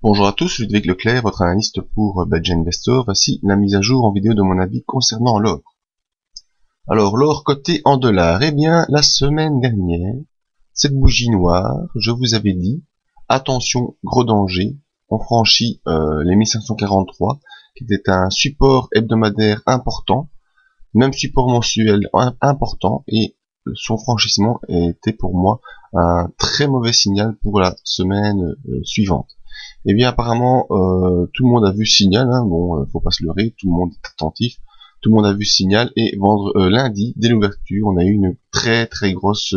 Bonjour à tous, Ludovic Leclerc, votre analyste pour Badge Investor. Voici la mise à jour en vidéo de mon avis concernant l'or. Alors, l'or coté en dollars. Eh bien, la semaine dernière, cette bougie noire, je vous avais dit, attention, gros danger, on franchit les 1543, qui était un support hebdomadaire important, même support mensuel important, et son franchissement était pour moi un très mauvais signal pour la semaine suivante. Eh bien apparemment tout le monde a vu ce signal, hein. Bon, faut pas se leurrer, tout le monde est attentif, tout le monde a vu ce signal, et lundi, dès l'ouverture, on a eu une très grosse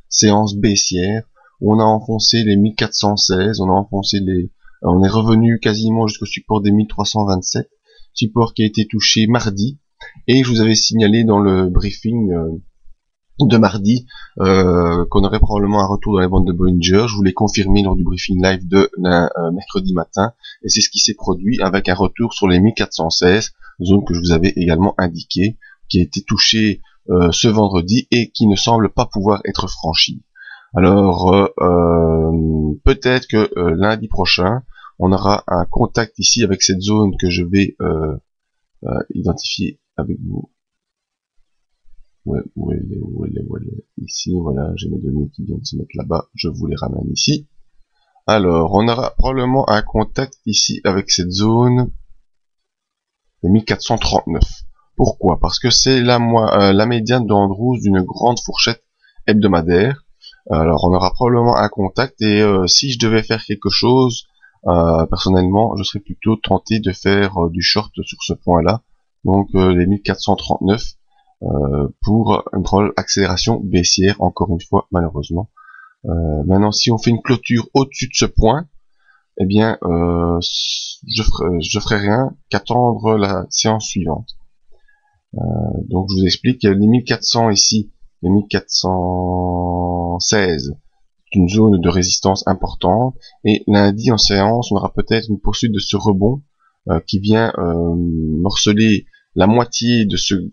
séance baissière, où on a enfoncé les 1416, on est revenu quasiment jusqu'au support des 1327, support qui a été touché mardi, et je vous avais signalé dans le briefing de mardi qu'on aurait probablement un retour dans les bandes de Bollinger. Je vous l'ai confirmé lors du briefing live de mercredi matin, et c'est ce qui s'est produit avec un retour sur les 1416, zone que je vous avais également indiquée, qui a été touchée ce vendredi et qui ne semble pas pouvoir être franchie. Alors peut-être que lundi prochain on aura un contact ici avec cette zone que je vais identifier avec vous. Où elle est. Ici, voilà, j'ai mes données qui viennent se mettre là-bas, je vous les ramène ici. Alors, on aura probablement un contact ici avec cette zone des 1439. Pourquoi? Parce que c'est la médiane de Andrews d'une grande fourchette hebdomadaire. Alors, on aura probablement un contact, et si je devais faire quelque chose, personnellement, je serais plutôt tenté de faire du short sur ce point-là. Donc, les 1439. Pour une probable accélération baissière, encore une fois, malheureusement. Maintenant, si on fait une clôture au-dessus de ce point, eh bien, je ferai rien qu'attendre la séance suivante. Donc, je vous explique, les 1400 ici, les 1416, une zone de résistance importante, et lundi en séance, on aura peut-être une poursuite de ce rebond qui vient morceler la moitié de cette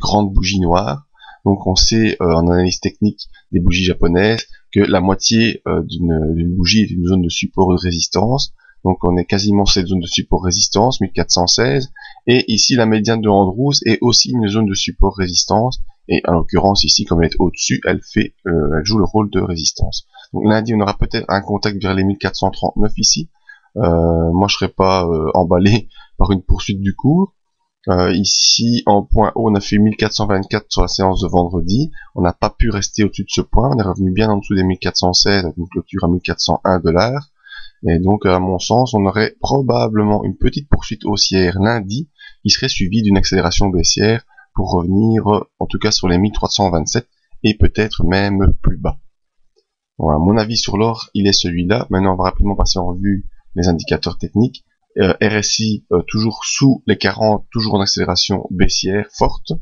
grande bougie noire. Donc on sait en analyse technique des bougies japonaises que la moitié d'une bougie est une zone de support et de résistance. Donc on est quasiment cette zone de support résistance 1416, et ici la médiane de Andrews est aussi une zone de support résistance, et en l'occurrence ici, comme elle est au-dessus, elle joue le rôle de résistance. Donc lundi on aura peut-être un contact vers les 1439 ici. Moi je serais pas emballé par une poursuite du cours. Ici en point haut on a fait 1424 sur la séance de vendredi, on n'a pas pu rester au-dessus de ce point, on est revenu bien en dessous des 1416 avec une clôture à 1101 $, et donc à mon sens on aurait probablement une petite poursuite haussière lundi qui serait suivie d'une accélération baissière pour revenir en tout cas sur les 1327 et peut-être même plus bas. Voilà, mon avis sur l'or il est celui-là. Maintenant on va rapidement passer en revue les indicateurs techniques. RSI toujours sous les 40, toujours en accélération baissière forte,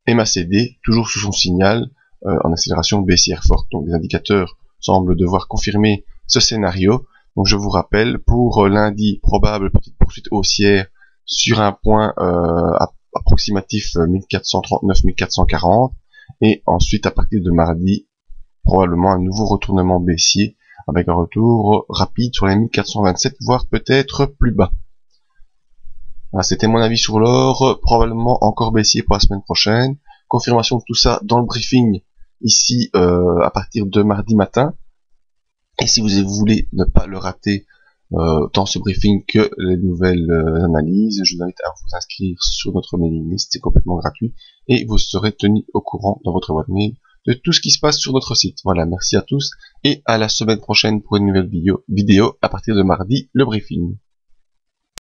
et MACD toujours sous son signal en accélération baissière forte. Donc les indicateurs semblent devoir confirmer ce scénario. Donc je vous rappelle, pour lundi, probable petite poursuite haussière sur un point approximatif 1439-1440, et ensuite à partir de mardi, probablement un nouveau retournement baissier avec un retour rapide sur les 1427, voire peut-être plus bas. Voilà, c'était mon avis sur l'or, probablement encore baissier pour la semaine prochaine. Confirmation de tout ça dans le briefing ici à partir de mardi matin. Et si vous voulez ne pas le rater, tant ce briefing que les nouvelles analyses, je vous invite à vous inscrire sur notre mailing list, c'est complètement gratuit, et vous serez tenu au courant dans votre boîte mail de tout ce qui se passe sur notre site. Voilà, merci à tous, et à la semaine prochaine pour une nouvelle vidéo à partir de mardi, le briefing.